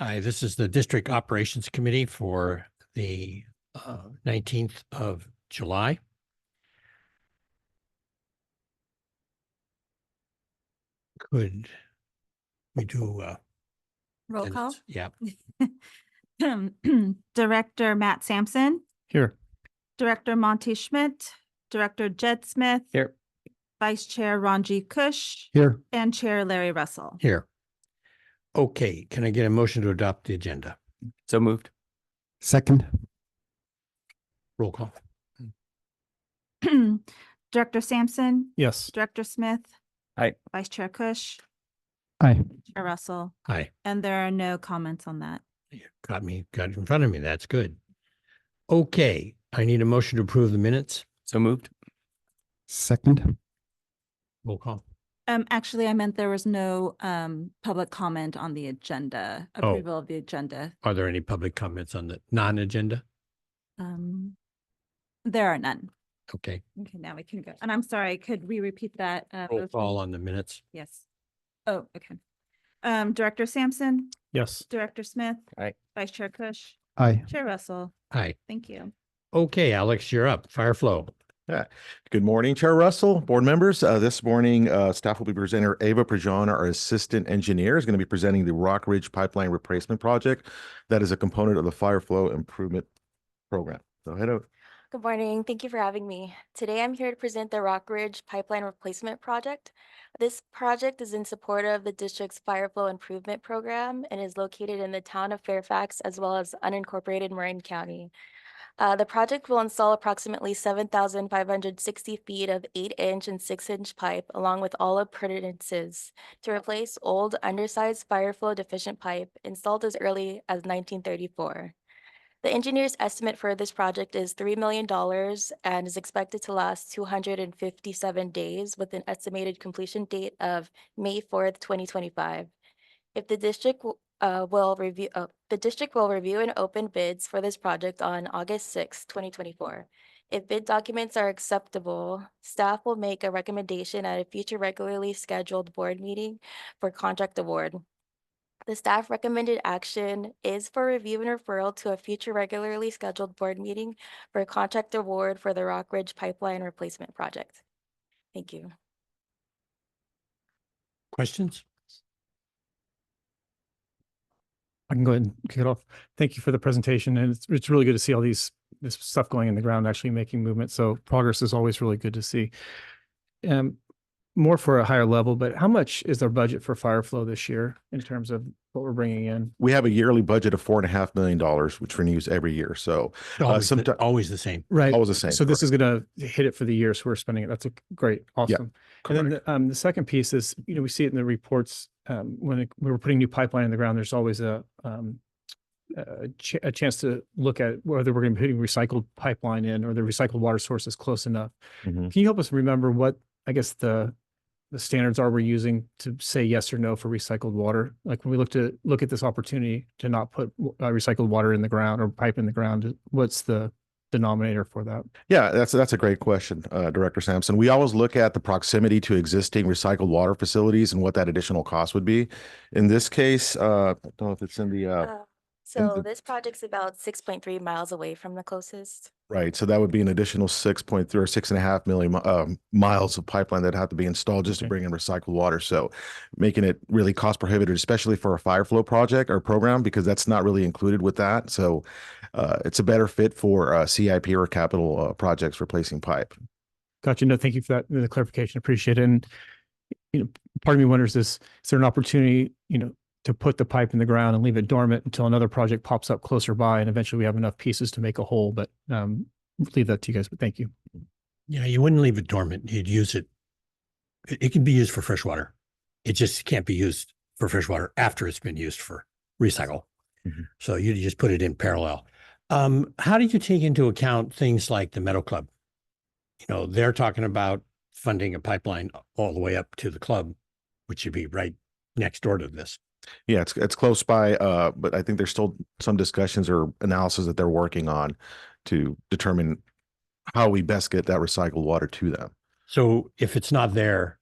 Hi, this is the District Operations Committee for the 19th of July. Could we do Roll call. minutes? Yeah. Director Matt Sampson, Here. Director Monty Schmidt, Director Jed Smith, Here. Vice Chair Ranji Kush, Here. and Chair Larry Russell. Here. Okay, can I get a motion to adopt the agenda? So moved. Second. Roll call. Director Sampson, Yes. Director Smith. Aye. Vice Chair Kush, Aye. Chair Russell, Hi, and there are no comments on that. you got it in front of me. That's good. Okay, I need a motion to approve the minutes. So moved. Second. Roll call. Actually, I meant there was no public comment on the agenda, Oh. approval of the agenda. Are there any public comments on the non-agenda? There are none. Okay, Okay, now we can go. And I'm sorry, could we repeat that? roll motion? call on the minutes. Yes. Oh, okay. Director Sampson, Yes. Director Smith. Aye. Vice Chair Kush, Aye. Chair Russell. Hi. Thank you. Okay, Alex, you're up. Fire flow. Good morning, Chair Russell, board members. This morning, staff will be presenting Ava Prajan, our assistant engineer, is going to be presenting the Rock Ridge Pipeline Replacement Project. That is a component of the fire flow improvement program. So head out. Good morning. Thank you for having me. Today, I'm here to present the Rock Ridge Pipeline Replacement Project. This project is in support of the district's fire flow improvement program and is located in the town of Fairfax as well as unincorporated Marin County. The project will install approximately 7,560 feet of 8-inch and 6-inch pipe along with all appurtenances to replace old undersized fire flow deficient pipe installed as early as 1934. The engineer's estimate for this project is $3 million and is expected to last 257 days with an estimated completion date of May 4th, 2025. If the district will review and open bids for this project on August 6, 2024. If bid documents are acceptable, staff will make a recommendation at a future regularly scheduled board meeting for contract award. The staff recommended action is for review and referral to a future regularly scheduled board meeting for a contract award for the Rock Ridge Pipeline Replacement Project. Thank you. Questions? I can go ahead and kick it off. Thank you for the presentation. And it's really good to see all this stuff going in the ground, actually making movement. So progress is always really good to see. More for a higher level, but how much is our budget for fire flow this year in terms of what we're bringing in? We have a yearly budget of $4.5 million, which renews every year. So Always the same. Right. always the same. So this is going to hit it for the year. So we're spending it. That's a great. Awesome. And then the second piece is, we see it in the reports when we were putting new pipeline in the ground, there's always a chance to look at whether we're going to be putting recycled pipeline in or the recycled water source is close enough. Mhm. Can you help us remember what, I guess, the standards are we're using to say yes or no for recycled water? Like when we look at this opportunity to not put recycled water in the ground or pipe in the ground, what's the denominator for that? Yeah, that's a great question, Director Sampson. We always look at the proximity to existing recycled water facilities and what that additional cost would be. In this case, I don't know if it's in the So this project's about 6.3 miles away from the closest. right. So that would be an additional 6.3 or 6.5 million miles of pipeline that have to be installed just to Okay. bring in recycled water. So making it really cost prohibitive, especially for a fire flow project or program, because that's not really included with that. So it's a better fit for CIP or capital projects replacing pipe. Gotcha. No, thank you for that, the clarification. Appreciate it. And, part of me wonders is there an opportunity, to put the pipe in the ground and leave it dormant until another project pops up closer by and eventually we have enough pieces to make a whole, but leave that to you guys, but thank you. Yeah, you wouldn't leave it dormant. You'd use it. It can be used for fresh water. It just can't be used for fresh water after it's been used for recycle. Mhm. So you just put it in parallel. How did you take into account things like the Meadow Club? They're talking about funding a pipeline all the way up to the club, which should be right next door to this. Yeah, it's close by, but I think there's still some discussions or analysis that they're working on to determine how we best get that recycled water to them. So if it's not there,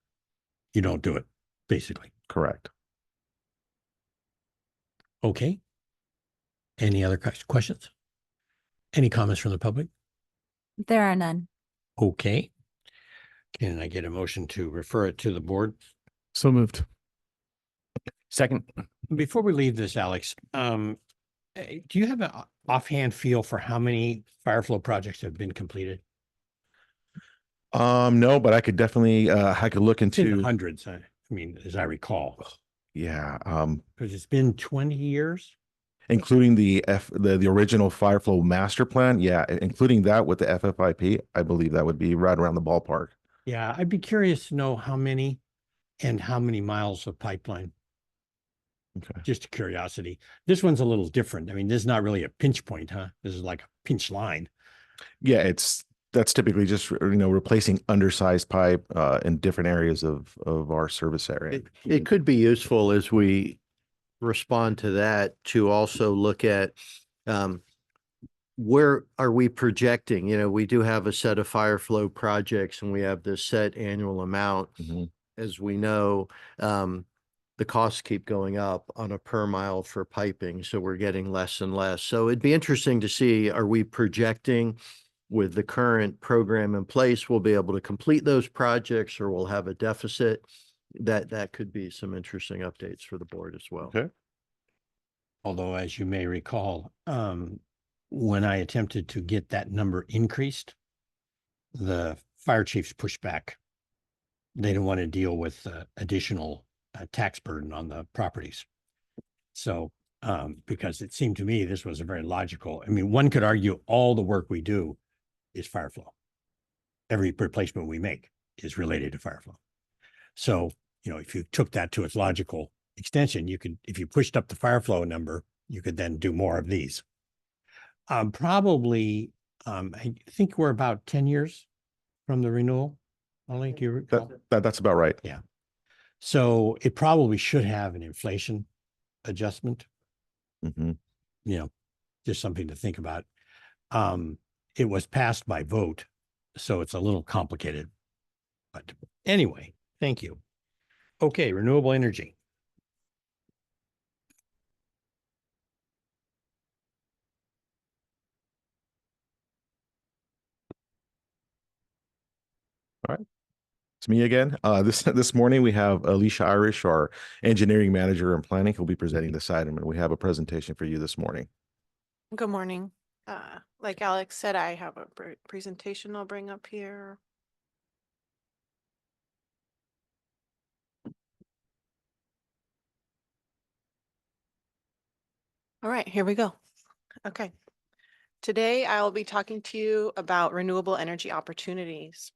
you don't do it, basically. Correct. Okay. Any other questions? Any comments from the public? There are none. Okay. Can I get a motion to refer it to the board? So moved. Second. Before we leave this, Alex, do you have an offhand feel for how many fire flow projects have been completed? No, but I could definitely, I could look It's in the into, hundreds, I mean, as I recall, yeah, because it's been 20 years. including the original fire flow master plan. Yeah, including that with the FFIP, I believe that would be right around the ballpark. Yeah, I'd be curious to know how many and how many miles of pipeline, Okay. just a curiosity. This one's a little different. I mean, this is not really a pinch point, huh? This is like a pinch line. Yeah, that's typically just, replacing undersized pipe, in different areas of our service area. It could be useful as we respond to that to also look at where are we projecting? We do have a set of fire flow projects and we have this set annual amount. Mhm. As we know, the costs keep going up on a per mile for piping, so we're getting less and less. So it'd be interesting to see, are we projecting with the current program in place, we'll be able to complete those projects or we'll have a deficit? That could be some interesting updates for the board as well. Okay. Although, as you may recall, when I attempted to get that number increased, the fire chiefs pushed back. They didn't want to deal with additional tax burden on the properties. So, because it seemed to me this was a very logical, I mean, one could argue all the work we do is fire flow. Every replacement we make is related to fire flow. So, if you took that to its logical extension, you could, if you pushed up the fire flow number, you could then do more of these. Probably, I think we're about 10 years from the renewal. Only, do you recall? That's about right. So it probably should have an inflation adjustment, Mhm. just something to think about. It was passed by vote, so it's a little complicated. But anyway, thank you. Okay, renewable energy. It's me again. This morning we have Alicia Irish, our engineering manager and planning, who'll be presenting this item, and we have a presentation for you this morning. Good morning. Like Alex said, I have a presentation I'll bring up here. All right, here we go. Okay. Today I will be talking to you about renewable energy opportunities.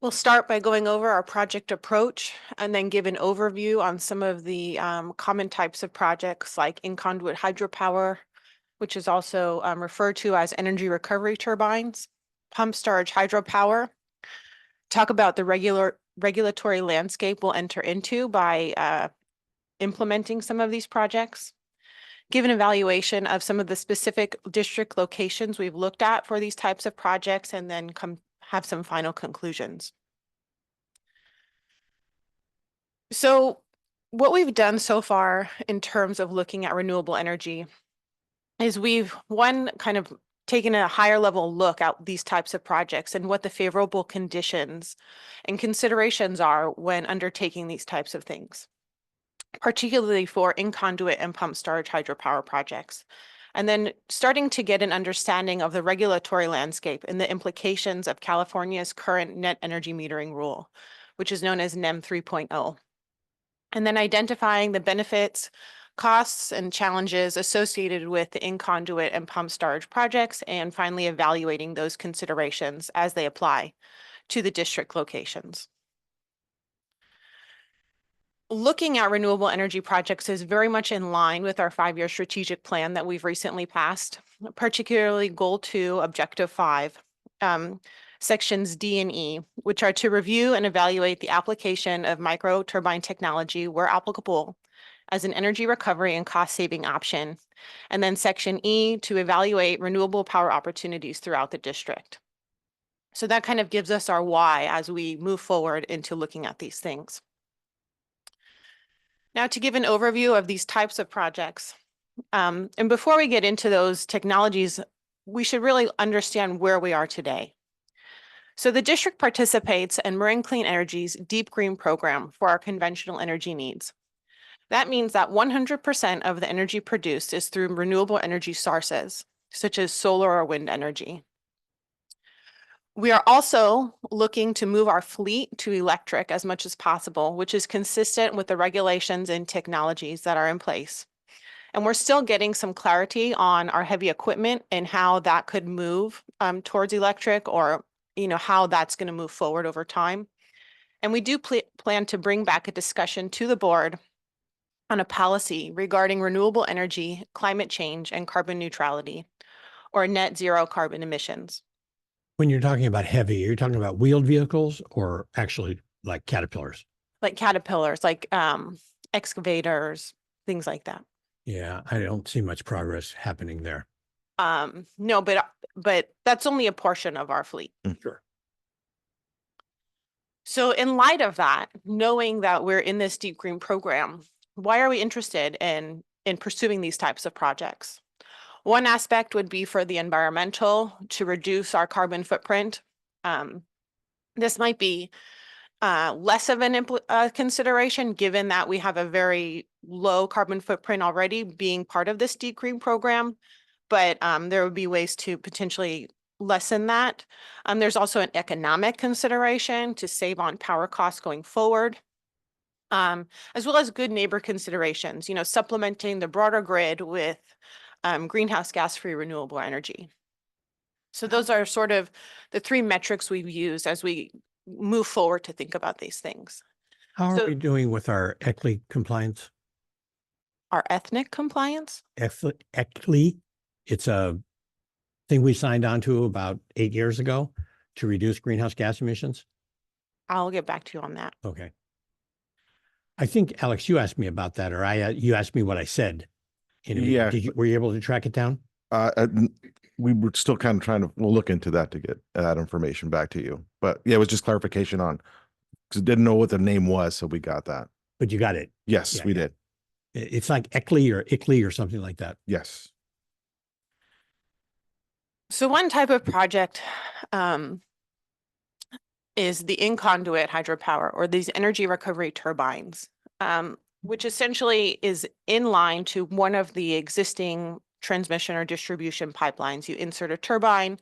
We'll start by going over our project approach and then give an overview on some of the common types of projects like in-conduit hydropower, which is also referred to as energy recovery turbines, pump storage hydropower, talk about the regulatory landscape we'll enter into by implementing some of these projects, give an evaluation of some of the specific district locations we've looked at for these types of projects, and then have some final conclusions. So what we've done so far in terms of looking at renewable energy is we've kind of taken a higher level look at these types of projects and what the favorable conditions and considerations are when undertaking these types of things, particularly for in-conduit and pump storage hydropower projects. And then starting to get an understanding of the regulatory landscape and the implications of California's current net energy metering rule, which is known as NEM 3.0. And then identifying the benefits, costs, and challenges associated with the in-conduit and pump storage projects, and finally evaluating those considerations as they apply to the district locations. Looking at renewable energy projects is very much in line with our 5-year strategic plan that we've recently passed, particularly Goal 2, Objective 5, Sections D and E, which are to review and evaluate the application of micro turbine technology where applicable as an energy recovery and cost-saving option. And then Section E, to evaluate renewable power opportunities throughout the district. So that kind of gives us our why as we move forward into looking at these things. Now, to give an overview of these types of projects, And before we get into those technologies, we should really understand where we are today. So the district participates in Marin Clean Energy's Deep Green program for our conventional energy needs. That means that 100% of the energy produced is through renewable energy sources, such as solar or wind energy. We are also looking to move our fleet to electric as much as possible, which is consistent with the regulations and technologies that are in place. And we're still getting some clarity on our heavy equipment and how that could move towards electric, or how that's going to move forward over time. And we do plan to bring back a discussion to the board on a policy regarding renewable energy, climate change, and carbon neutrality, or net zero carbon emissions. When you're talking about heavy, you're talking about wheeled vehicles or actually like Caterpillars? Like Caterpillars, like excavators, things like that. Yeah, I don't see much progress happening there. No, but that's only a portion of our fleet. Sure. So in light of that, knowing that we're in this Deep Green program, why are we interested in pursuing these types of projects? One aspect would be for the environmental, to reduce our carbon footprint. This might be less of an consideration, given that we have a very low carbon footprint already being part of this Deep Green program, but there would be ways to potentially lessen that. There's also an economic consideration to save on power costs going forward, as well as good neighbor considerations, supplementing the broader grid with greenhouse gas-free renewable energy. So those are sort of the three metrics we've used as we move forward to think about these things. How are So- we doing with our ECLI compliance? Our ethnic compliance? ECLI, it's a thing we signed on to about 8 years ago to reduce greenhouse gas emissions. I'll get back to you on that. Okay. I think, Alex, you asked me about that, or you asked me what I said. Yeah. Were you able to track it down? We were still kind of we'll look into that to get that information back to you. But yeah, it was just clarification on, because didn't know what the name was, so we got that. But you got it. Yes, Yeah, we yeah. did. It's like ECLI or ICLI or something like that. Yes. So one type of project is the in-conduit hydropower, or these energy recovery turbines, which essentially is in line to one of the existing transmission or distribution pipelines. You insert a turbine.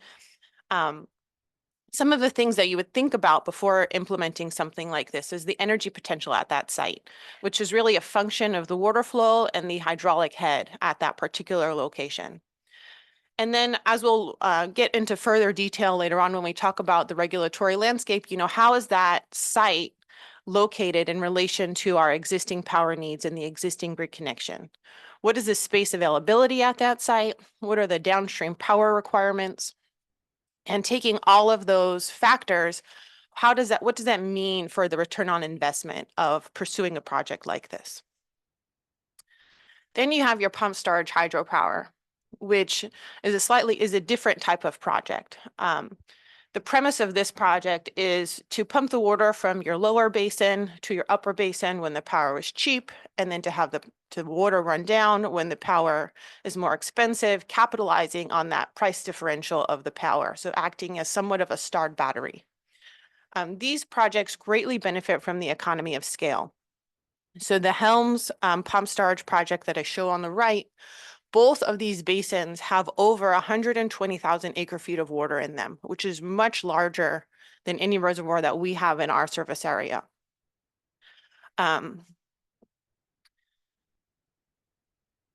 Some of the things that you would think about before implementing something like this is the energy potential at that site, which is really a function of the water flow and the hydraulic head at that particular location. And then, as we'll get into further detail later on when we talk about the regulatory landscape, how is that site located in relation to our existing power needs and the existing grid connection? What is the space availability at that site? What are the downstream power requirements? And taking all of those factors, what does that mean for the return on investment of pursuing a project like this? Then you have your pump storage hydropower, which is a different type of project. The premise of this project is to pump the water from your lower basin to your upper basin when the power is cheap, and then to have the water run down when the power is more expensive, capitalizing on that price differential of the power, so acting as somewhat of a starred battery. These projects greatly benefit from the economy of scale. So the Helms pump storage project that I show on the right, both of these basins have over 120,000 acre feet of water in them, which is much larger than any reservoir that we have in our service area. And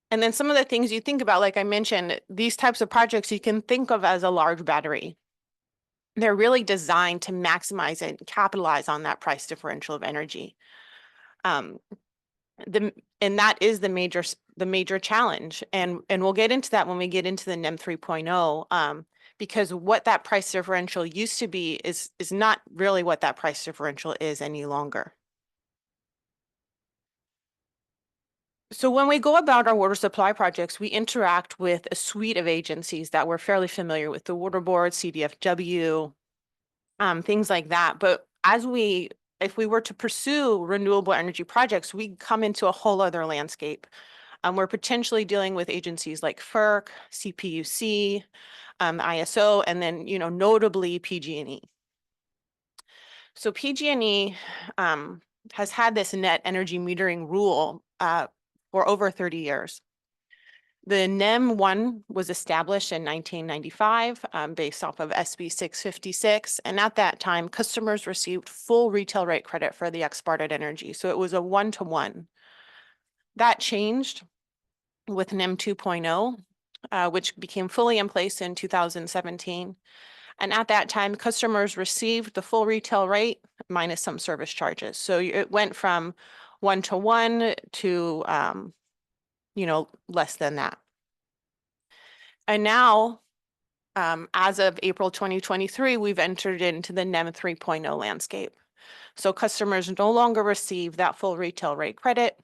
then some of the things you think about, like I mentioned, these types of projects you can think of as a large battery. They're really designed to maximize and capitalize on that price differential of energy. And that is the major challenge. And we'll get into that when we get into the NEM 3.0, because what that price differential used to be is not really what that price differential is any longer. So when we go about our water supply projects, we interact with a suite of agencies that we're fairly familiar with, the Water Board, CDFW, things like that. But if we were to pursue renewable energy projects, we come into a whole other landscape. We're potentially dealing with agencies like FERC, CPUC, ISO, and then, notably PG&E. So PG&E has had this net energy metering rule for over 30 years. The NEM 1 was established in 1995 based off of SB 656. And at that time, customers received full retail rate credit for the exported energy. So it was a 1-to-1. That changed with NEM 2.0, which became fully in place in 2017. And at that time, customers received the full retail rate minus some service charges. So it went from 1-to-1 to, less than that. And now, as of April 2023, we've entered into the NEM 3.0 landscape. So customers no longer receive that full retail rate credit.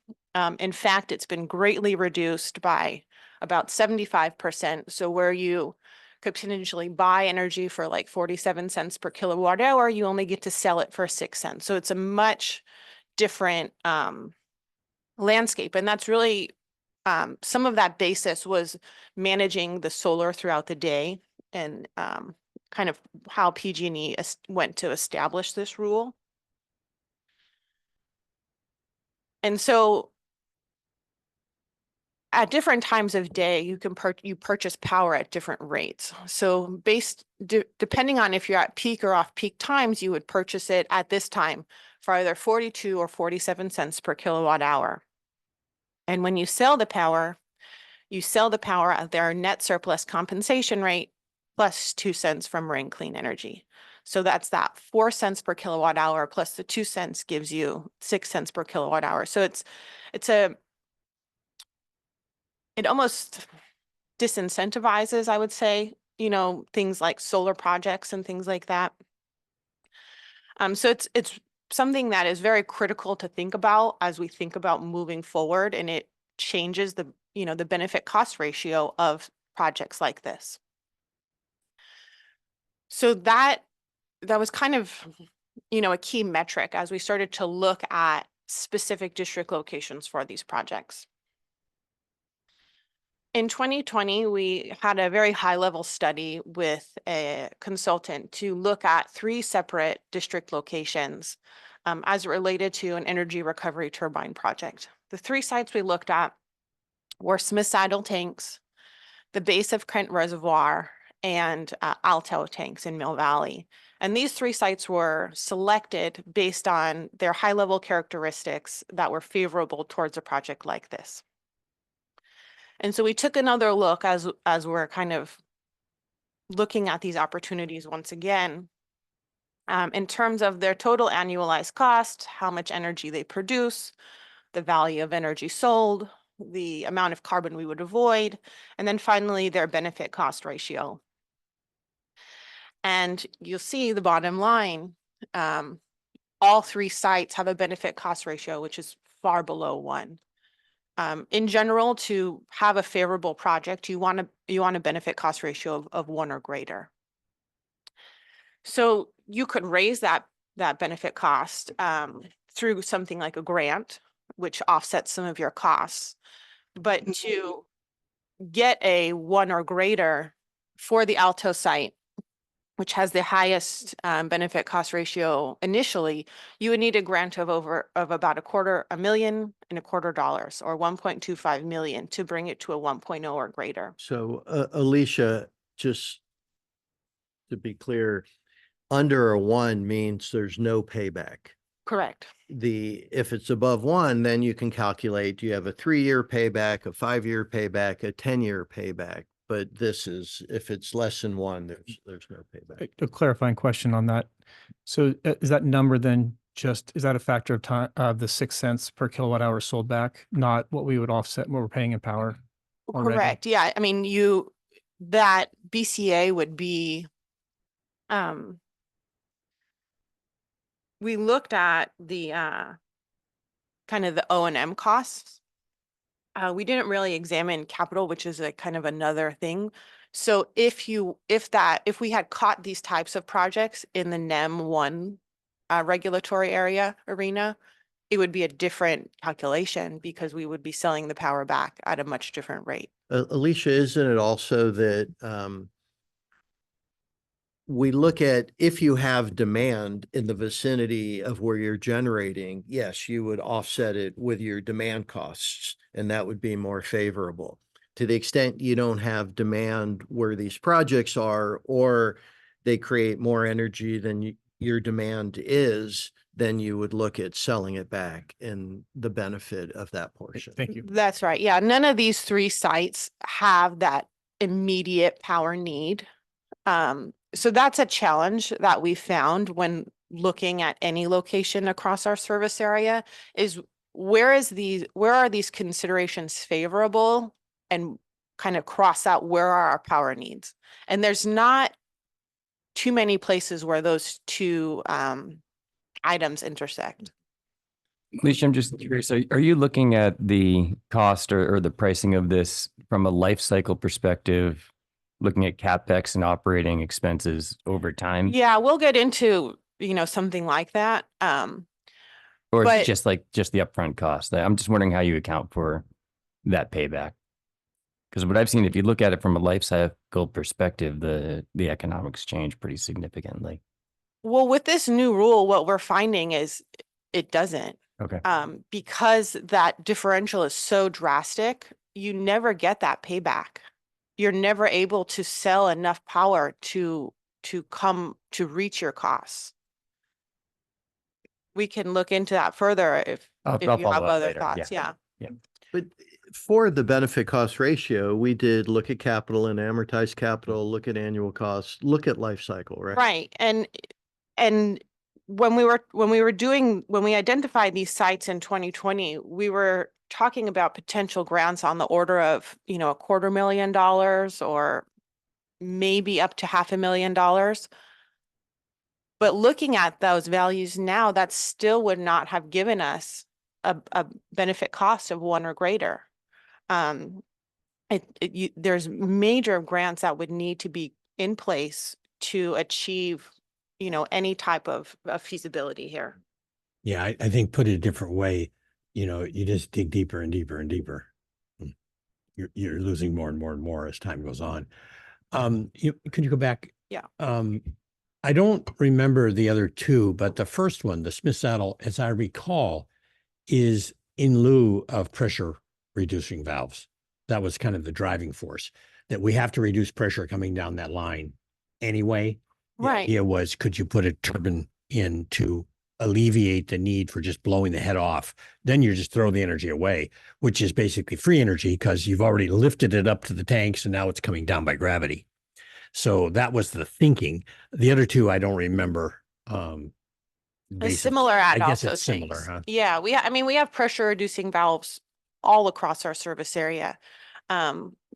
In fact, it's been greatly reduced by about 75%. So where you could potentially buy energy for like 47 cents per kilowatt hour, you only get to sell it for 6 cents. So it's a much different landscape. And that's really some of that basis was managing the solar throughout the day and kind of how PG&E went to establish this rule. And so at different times of day, you can purchase power at different rates. So depending on if you're at peak or off peak times, you would purchase it at this time for either 42 or 47 cents per kilowatt hour. And when you sell the power at their net surplus compensation rate plus 2 cents from Marin Clean Energy. So that's that 4 cents per kilowatt hour plus the 2 cents gives you 6 cents per kilowatt hour. So it almost disincentivizes, I would say, things like solar projects and things like that. So it's something that is very critical to think about as we think about moving forward, and it changes the benefit cost ratio of projects like this. So that was kind of, a key metric as we started to look at specific district locations for these projects. In 2020, we had a very high-level study with a consultant to look at 3 separate district locations as it related to an energy recovery turbine project. The 3 sites we looked at were Smith's Idle Tanks, the base of Kent Reservoir, and Alto Tanks in Mill Valley. And these 3 sites were selected based on their high-level characteristics that were favorable towards a project like this. And so we took another look as we're kind of looking at these opportunities once again, in terms of their total annualized cost, how much energy they produce, the value of energy sold, the amount of carbon we would avoid, and then finally their benefit cost ratio. And you'll see the bottom line, all 3 sites have a benefit cost ratio, which is far below 1. In general, to have a favorable project, you want a benefit cost ratio of 1 or greater. So you could raise that benefit cost through something like a grant, which offsets some of your costs. But to get a 1 or greater for the Alto site, which has the highest benefit cost ratio initially, you would need a grant of about $250,000 or $1.25 million to bring it to a 1.0 or greater. So Alicia, just to be clear, under a 1 means there's no payback. Correct. If it's above 1, then you can calculate, you have a 3-year payback, a 5-year payback, a 10-year payback. But if it's less than 1, there's no payback. A clarifying question on that. So is that number then is that a factor of time of the 6 cents per kilowatt hour sold back, not what we would offset what we're paying in power already? Correct. Yeah. I mean, that BCA would be, we looked at the kind of the O&M costs. We didn't really examine capital, which is a kind of another thing. So if we had caught these types of projects in the NEM 1 regulatory arena, it would be a different calculation because we would be selling the power back at a much different rate. Alicia, isn't it also that we look at if you have demand in the vicinity of where you're generating, yes, you would offset it with your demand costs, and that would be more favorable. To the extent you don't have demand where these projects are, or they create more energy than your demand is, then you would look at selling it back and the benefit of that portion. Thank you. That's right. Yeah, none of these 3 sites have that immediate power need. So that's a challenge that we found when looking at any location across our service area is where are these considerations favorable, and kind of cross out where are our power needs. And there's not too many places where those 2 items intersect. Alicia, I'm just curious, are you looking at the cost or the pricing of this from a life cycle perspective, looking at CapEx and operating expenses over time? Yeah, we'll get into, something like that. Or is but- it just the upfront cost? I'm just wondering how you account for that payback. Because what I've seen, if you look at it from a life cycle perspective, the economics change pretty significantly. Well, with this new rule, what we're finding is it doesn't. Okay. Because that differential is so drastic, you never get that payback. You're never able to sell enough power to reach your costs. We can look into that further if I'll you follow have up other later. thoughts. Yeah. But for the benefit cost ratio, we did look at capital and amortized capital, look at annual costs, look at life cycle, right? Right. And when we identified these sites in 2020, we were talking about potential grants on the order of, $250,000 or maybe up to $500,000. But looking at those values now, that still would not have given us a benefit cost of 1 or greater. There's major grants that would need to be in place to achieve, any type of feasibility here. Yeah, I think put it a different way, you just dig deeper and deeper and deeper. You're losing more and more and more as time goes on. Could you go back? Yeah. I don't remember the other 2, but the first one, the Smith Saddle, as I recall, is in lieu of pressure reducing valves. That was kind of the driving force, that we have to reduce pressure coming down that line anyway. The Right. idea was, could you put a turbine in to alleviate the need for just blowing the head off? Then you just throw the energy away, which is basically free energy because you've already lifted it up to the tanks and now it's coming down by gravity. So that was the thinking. The other 2, I don't remember. A similar ad I guess also it's similar, things. huh? Yeah, we have pressure reducing valves all across our service area.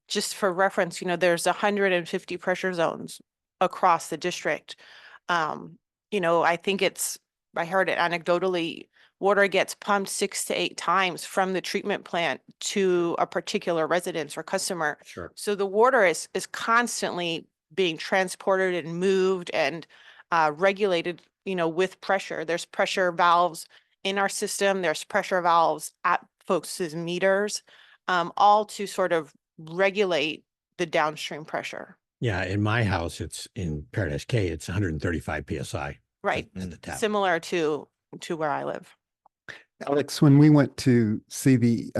Just for reference, there's 150 pressure zones across the district. I think I heard it anecdotally, water gets pumped 6 to 8 times from the treatment plant to a particular residence or customer. Sure. So the water is constantly being transported and moved and regulated, with pressure. There's pressure valves in our system. There's pressure valves at folks' meters, all to sort of regulate the downstream pressure. Yeah, in my house, it's in Paradise K, it's 135 PSI. Right. In the tap. Similar to where I live. Alex, when we went to see the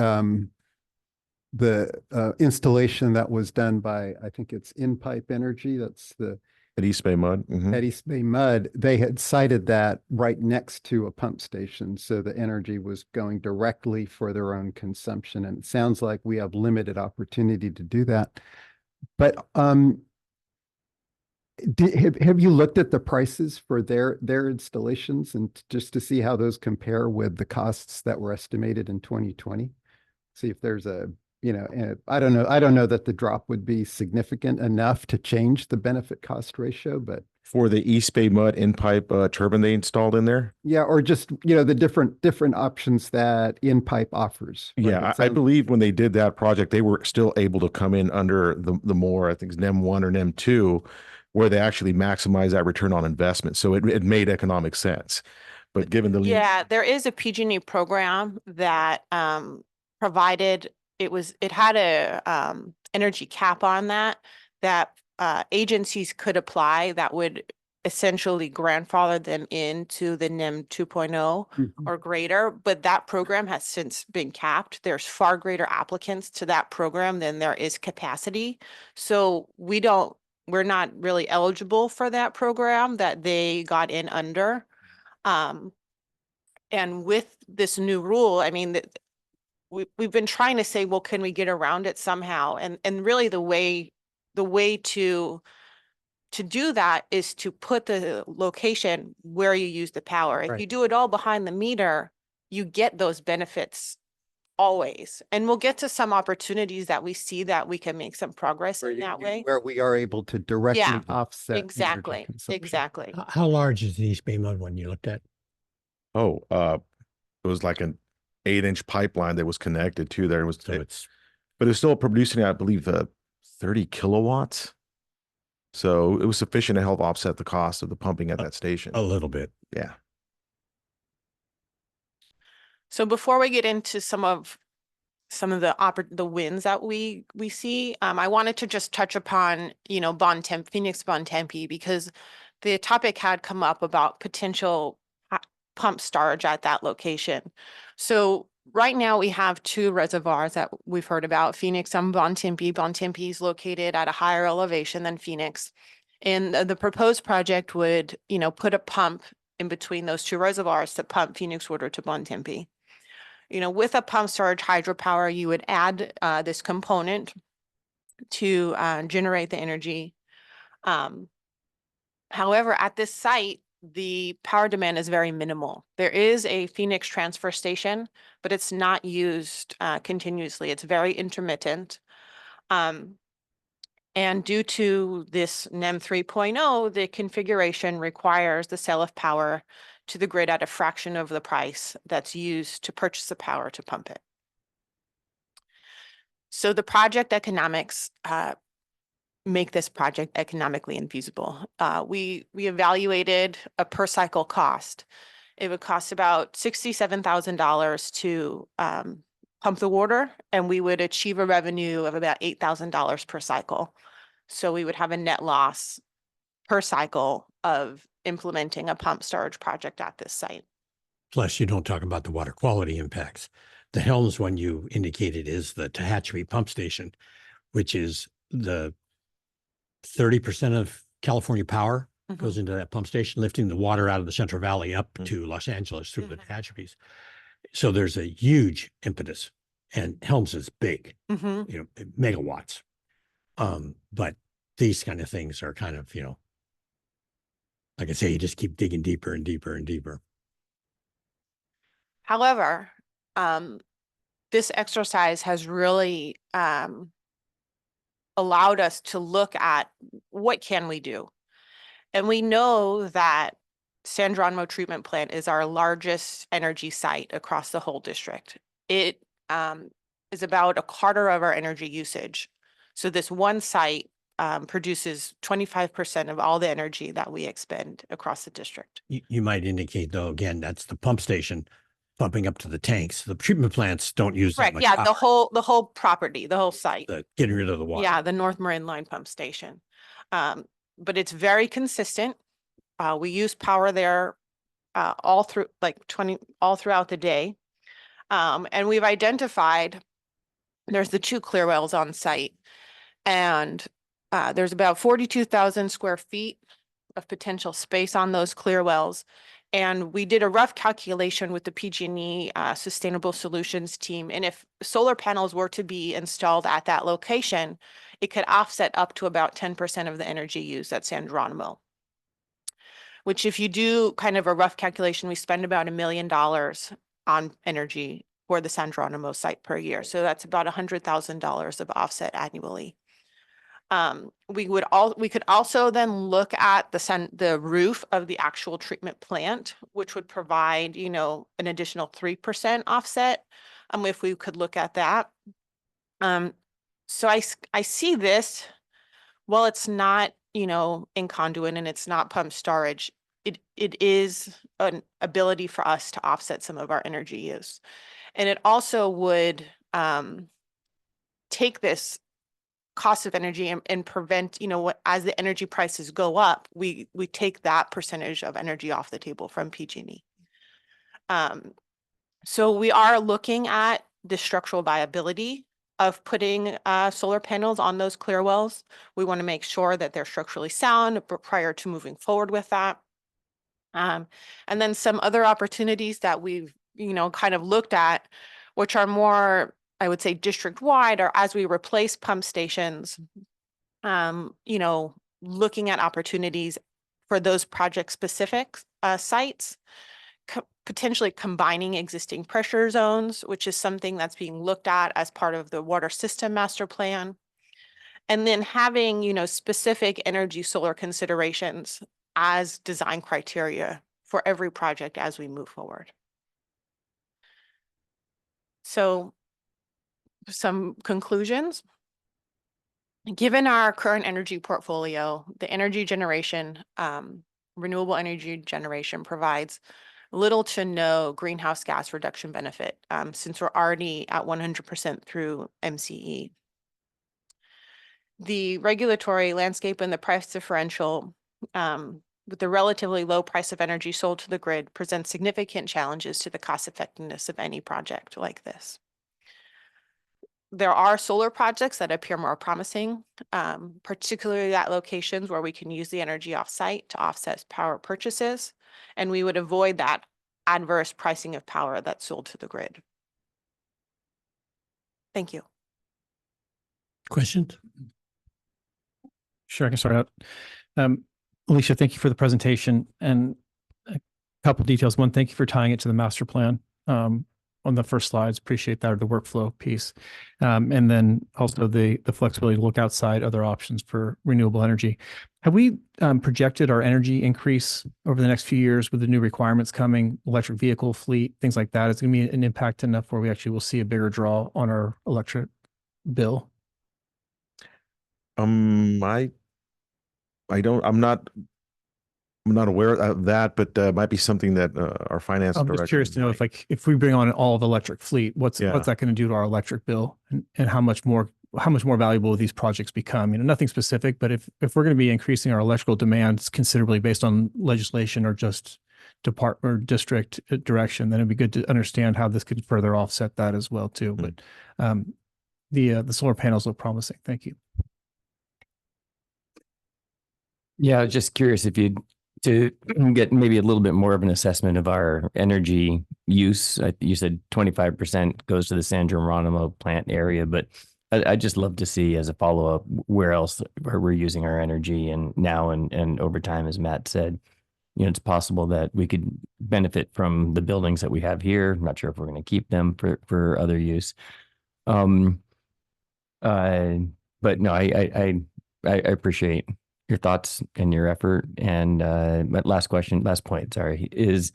installation that was done by, I think it's In-Pipe Energy, that's the At East Bay Mud. Mhm. at East Bay Mud, they had cited that right next to a pump station. So the energy was going directly for their own consumption. And it sounds like we have limited opportunity to do that. But have you looked at the prices for their installations and just to see how those compare with the costs that were estimated in 2020? See if there's I don't know that the drop would be significant enough to change the benefit cost ratio, but For the East Bay Mud in-pipe turbine they installed in there? yeah, or just, the different options that In-Pipe offers. Like Yeah, it I sounds- believe when they did that project, they were still able to come in under the more, I think it's NEM 1 or NEM 2, where they actually maximize that return on investment. So it made economic sense. but given the. Yeah, there is a PG&E program that provided, it had a energy cap on that agencies could apply that would essentially grandfather them into the NEM 2.0 or greater, but that program has since been capped. There's far greater applicants to that program than there is capacity. So we're not really eligible for that program that they got in under. And with this new rule, I mean, we've been trying to say, well, can we get around it somehow? And really the way to do that is to put the location where you use the power. If Right. you do it all behind the meter, you get those benefits always. And we'll get to some opportunities that we see that we can make some progress in that way. Where we are able to directly Yeah, offset. energy Exactly, consumption. exactly. How large is the East Bay Mud one you looked at? Oh, it was like an 8-inch pipeline that was connected to there. It was, So it's but it's still producing, I believe, 30 kilowatts. So it was sufficient to help offset the cost of the pumping at that station. a little bit. Yeah. So before we get into some of the wins that we see, I wanted to just touch upon, Phoenix Bontempi, because the topic had come up about potential pump storage at that location. So right now we have 2 reservoirs that we've heard about, Phoenix and Bontempi. Bontempi is located at a higher elevation than Phoenix. And the proposed project would, put a pump in between those 2 reservoirs to pump Phoenix water to Bontempi. With a pump storage hydropower, you would add this component to generate the energy. However, at this site, the power demand is very minimal. There is a Phoenix transfer station, but it's not used continuously. It's very intermittent. And due to this NEM 3.0, the configuration requires the sale of power to the grid at a fraction of the price that's used to purchase the power to pump it. So the project economics make this project economically infeasible. We evaluated a per cycle cost. It would cost about $67,000 to pump the water, and we would achieve a revenue of about $8,000 per cycle. So we would have a net loss per cycle of implementing a pump storage project at this site. Plus, you don't talk about the water quality impacts. The Helms one you indicated is the Tehachapi pump station, which is the 30% of California power goes into that pump station, lifting the water out of the Central Valley up to Los Angeles through the Tehachapis. So there's a huge impetus, and Helms is big, megawatts. But these kind of things are kind of, like I say, you just keep digging deeper and deeper and deeper. However, this exercise has really allowed us to look at what can we do. And we know that San Geronimo Treatment Plant is our largest energy site across the whole district. It is about a quarter of our energy usage. So this one site produces 25% of all the energy that we expend across the district. You might indicate, though, again, that's the pump station pumping up to the tanks. The treatment plants don't use that Right, much yeah, power. the whole property, the whole site. Getting rid of the water. Yeah, the North Marin Line pump station. But it's very consistent. We use power there all throughout the day. And we've identified, there's the 2 clear wells on site, and there's about 42,000 square feet of potential space on those clear wells. And we did a rough calculation with the PG&E Sustainable Solutions team. And if solar panels were to be installed at that location, it could offset up to about 10% of the energy used at San Geronimo. Which, if you do kind of a rough calculation, we spend about $1 million on energy for the San Geronimo site per year. So that's about $100,000 of offset annually. We could also then look at the roof of the actual treatment plant, which would provide, an additional 3% offset. If we could look at that. So I see this, while it's not, in conduit and it's not pump storage, it is an ability for us to offset some of our energy use. And it also would take this cost of energy and prevent, as the energy prices go up, we take that percentage of energy off the table from PG&E. So we are looking at the structural viability of putting solar panels on those clear wells. We want to make sure that they're structurally sound prior to moving forward with that. And then some other opportunities that we've, kind of looked at, which are more, I would say, district-wide, or as we replace pump stations, looking at opportunities for those project-specific sites, potentially combining existing pressure zones, which is something that's being looked at as part of the water system master plan. And then having, specific energy solar considerations as design criteria for every project as we move forward. So some conclusions. Given our current energy portfolio, the energy generation, renewable energy generation provides little to no greenhouse gas reduction benefit, since we're already at 100% through MCE. The regulatory landscape and the price differential, with the relatively low price of energy sold to the grid, presents significant challenges to the cost effectiveness of any project like this. There are solar projects that appear more promising, particularly at locations where we can use the energy off-site to offset power purchases, and we would avoid that adverse pricing of power that's sold to the grid. Thank you. Questions? Sure, I can start out. Alicia, thank you for the presentation and a couple details. One, thank you for tying it to the master plan on the first slides. Appreciate that, or the workflow piece. And then also the flexibility to look outside other options for renewable energy. Have we projected our energy increase over the next few years with the new requirements coming, electric vehicle fleet, things like that? Is it going to be an impact enough where we actually will see a bigger draw on our electric bill? I'm not aware of that, but might be something that our finance I'm director. just curious to know if we bring on all of electric fleet, what's that going to do to our electric bill, and how much more valuable these projects become? Nothing specific, but if we're going to be increasing our electrical demands considerably based on legislation or just department or district direction, then it'd be good to understand how this could further offset that as well too. But the solar panels look promising. Thank you. Yeah, I was just curious if you'd to get maybe a little bit more of an assessment of our energy use. You said 25% goes to the San Geronimo plant area, but I'd just love to see as a follow-up where else we're using our energy and now and over time, as Matt said. It's possible that we could benefit from the buildings that we have here. I'm not sure if we're going to keep them for other use. But no, I appreciate your thoughts and your effort. And my last point, is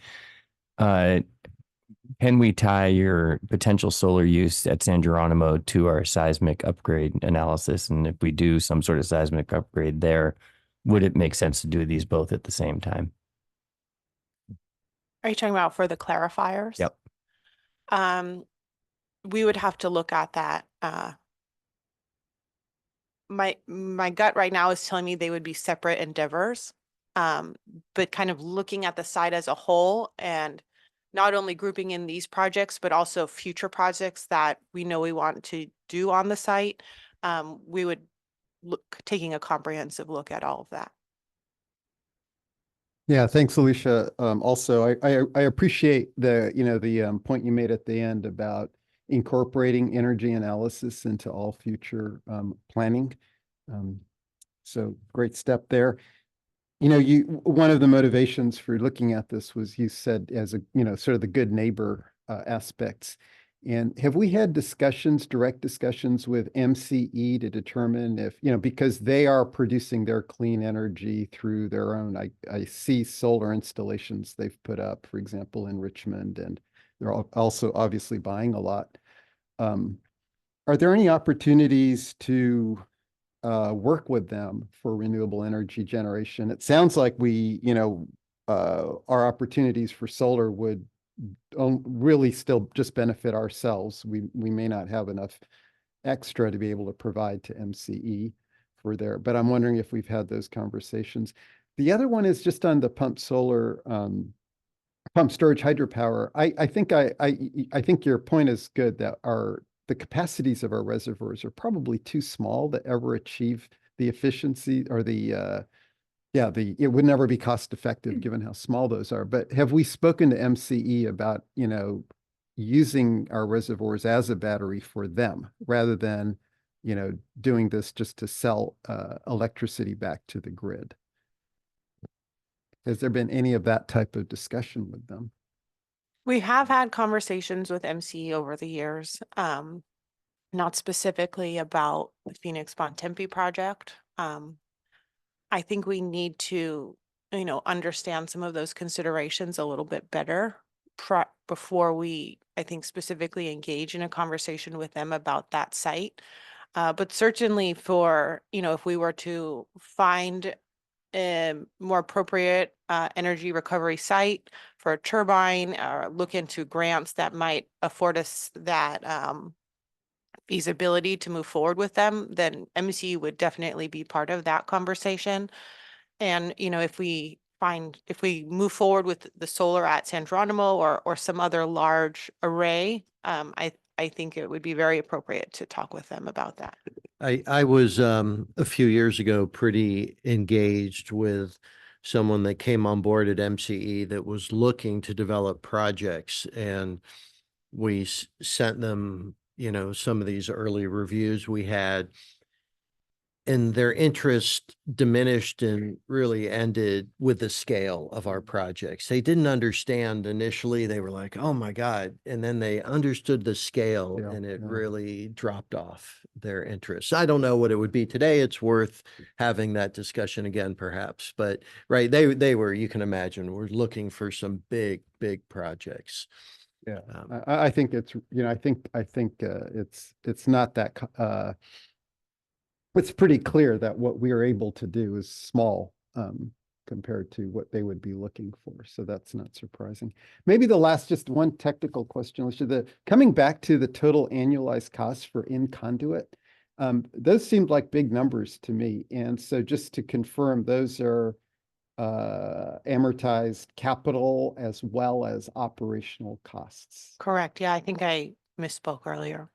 can we tie your potential solar use at San Geronimo to our seismic upgrade analysis? And if we do some sort of seismic upgrade there, would it make sense to do these both at the same time? Are you talking about for the clarifiers? Yep. We would have to look at that. My gut right now is telling me they would be separate endeavors, but kind of looking at the site as a whole and not only grouping in these projects, but also future projects that we know we want to do on the site, we would look taking a comprehensive look at all of that. Yeah, thanks, Alicia. Also, I appreciate the point you made at the end about incorporating energy analysis into all future planning. So great step there. One of the motivations for looking at this was, you said, as a sort of the good neighbor aspects. And have we had direct discussions with MCE to determine if, because they are producing their clean energy through their own, I see solar installations they've put up, for example, in Richmond, and they're also obviously buying a lot. Are there any opportunities to work with them for renewable energy generation? It sounds like we, our opportunities for solar would really still just benefit ourselves. We may not have enough extra to be able to provide to MCE for there, but I'm wondering if we've had those conversations. The other one is just on the pump storage hydropower. I think your point is good that the capacities of our reservoirs are probably too small to ever achieve the efficiency or it would never be cost effective given how small those are. But have we spoken to MCE about, using our reservoirs as a battery for them rather than, doing this just to sell electricity back to the grid? Has there been any of that type of discussion with them? We have had conversations with MCE over the years, not specifically about the Phoenix Bontempi project. I think we need to, understand some of those considerations a little bit better before we, I think, specifically engage in a conversation with them about that site. But certainly for, if we were to find a more appropriate energy recovery site for a turbine, or look into grants that might afford us that feasibility to move forward with them, then MCE would definitely be part of that conversation. And, if we move forward with the solar at San Geronimo or some other large array, I think it would be very appropriate to talk with them about that. I was a few years ago pretty engaged with someone that came on board at MCE that was looking to develop projects, and we sent them, some of these early reviews we had, and their interest diminished and really ended with the scale of our projects. They didn't understand initially. They were like, oh my God. And then they understood the scale, and it really dropped off their interest. I don't know what it would be today. It's worth having that discussion again, perhaps. But right, they were, you can imagine, we're looking for some big projects. Yeah, I think it's, I think it's not that, it's pretty clear that what we are able to do is small compared to what they would be looking for. So that's not surprising. Maybe the last, just one technical question, coming back to the total annualized costs for in conduit, those seemed like big numbers to me. And so just to confirm, those are amortized capital as well as operational costs. Correct. Yeah, I think I misspoke earlier.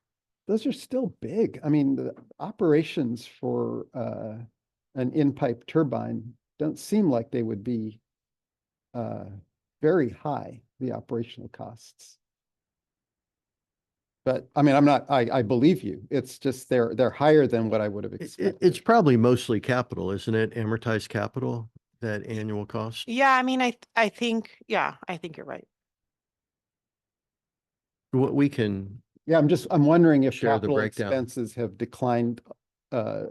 Those are still big. I mean, the operations for an in-pipe turbine don't seem like they would be very high, the operational costs. But I mean, I believe you. It's just they're higher than what I would have expected. It's probably mostly capital, isn't it? Amortized capital, that annual cost? Yeah, I mean, I think you're right. What we can. Yeah, I'm wondering if share the capital breakdown. expenses have declined, to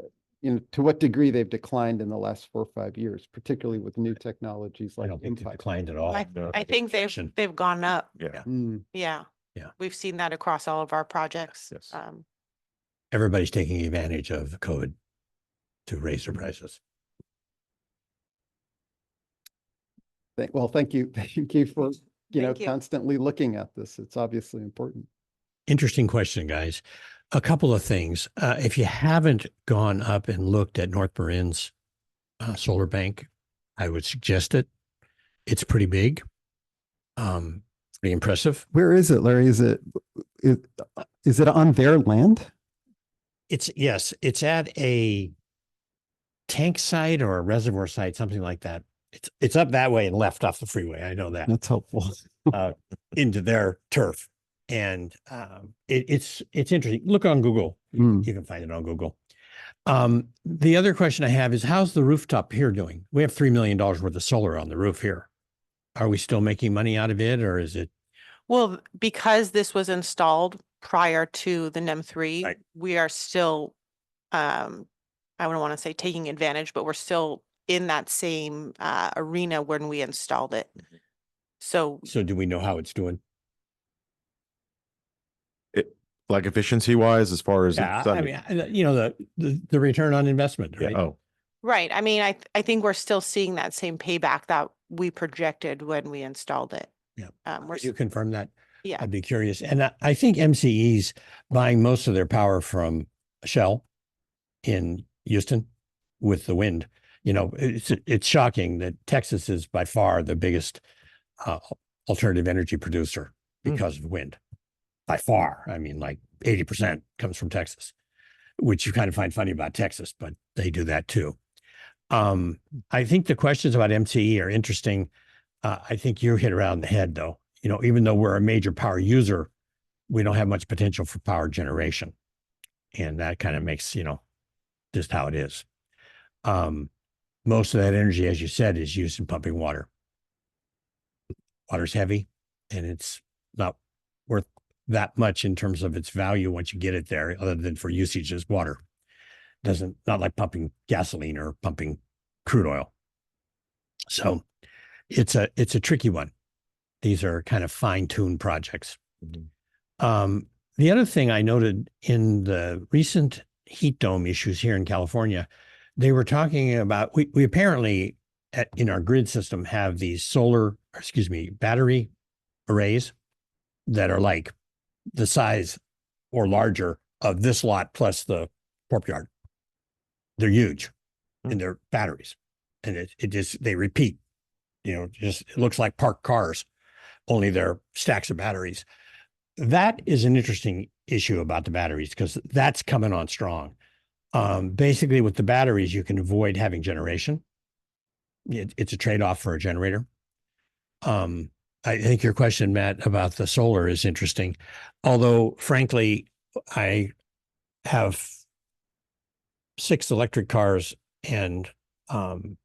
what degree they've declined in the last 4 or 5 years, particularly with new technologies I like don't think they in-pipe. declined at all. I think they've gone up. Yeah. Mm, Yeah. Yeah. We've seen that across all of our projects. Yes. Everybody's taking advantage of COVID to raise their prices. well, thank you. Thank you for, Thank you. constantly looking at this. It's obviously important. Interesting question, guys. A couple of things. If you haven't gone up and looked at North Marin's solar bank, I would suggest it. It's pretty big. Pretty impressive. Where is it, Larry? Is it on their land? Yes, it's at a tank site or a reservoir site, something like that. It's up that way and left off the freeway. I know that. That's helpful. Into their turf. And it's interesting. Look on Google. Mm. You can find it on Google. The other question I have is, how's the rooftop here doing? We have $3 million worth of solar on the roof here. Are we still making money out of it, or is it? Well, because this was installed prior to the NEM 3, Right. we are still, I wouldn't want to say taking advantage, but we're still in that same arena when we installed it. So So do we know how it's doing? Like efficiency wise, as far as. Yeah, I mean, the return on investment, Yeah, right? oh, right. I mean, I think we're still seeing that same payback that we projected when we installed it. Yeah. We're, Could you confirm that? yeah, I'd be curious. And I think MCE's buying most of their power from Shell in Houston with the wind. You know, it's shocking that Texas is by far the biggest alternative energy producer because of wind. By far. I mean, like 80% comes from Texas, which you kind of find funny about Texas, but they do that too. I think the questions about MCE are interesting. I think you hit around the head though. You know, even though we're a major power user, we don't have much potential for power generation. And that kind of makes, you know, just how it is. Most of that energy, as you said, is used in pumping water. Water's heavy and it's not worth that much in terms of its value once you get it there, other than for usage as water. Not like pumping gasoline or pumping crude oil. So it's a tricky one. These are kind of fine-tuned projects. The other thing I noted in the recent heat dome issues here in California, they were talking about, we apparently in our grid system have these battery arrays that are like the size or larger of this lot plus the courtyard. They're huge and they're batteries, and they repeat, you know, just it looks like parked cars, only they're stacks of batteries. That is an interesting issue about the batteries because that's coming on strong. Basically with the batteries, you can avoid having generation. It's a trade-off for a generator. I think your question, Matt, about the solar is interesting. Although, frankly, I have 6 electric cars and I've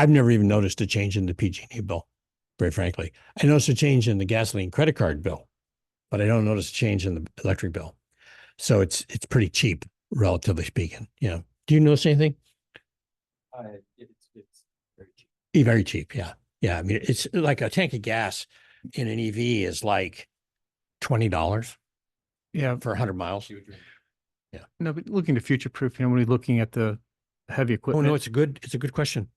never even noticed a change in the PG&E bill, very frankly. I noticed a change in the gasoline credit card bill, but I don't notice a change in the electric bill. So it's pretty cheap, relatively speaking. You know, do you notice anything? It's very cheap. Very cheap, yeah. Yeah, I mean, it's like a tank of gas in an EV is like $20 Yeah. for 100 miles. No, but looking to future proof, you know, when we're looking at the heavy Oh, equipment. no, it's a good question.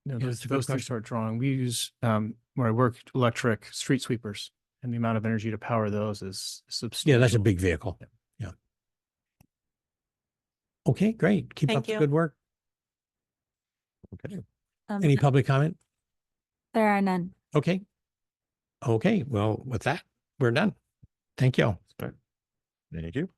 You know, Yeah, those it's a good things question. start drawing. We use, where I work, electric street sweepers, and the amount of energy to power those is substantial. Yeah, that's a big vehicle. Yeah. Okay, great. Keep Thank up the you. good work. Okay. Any public comment? There are none. Okay. Okay, well, with that, we're done. Thank you. Thank you.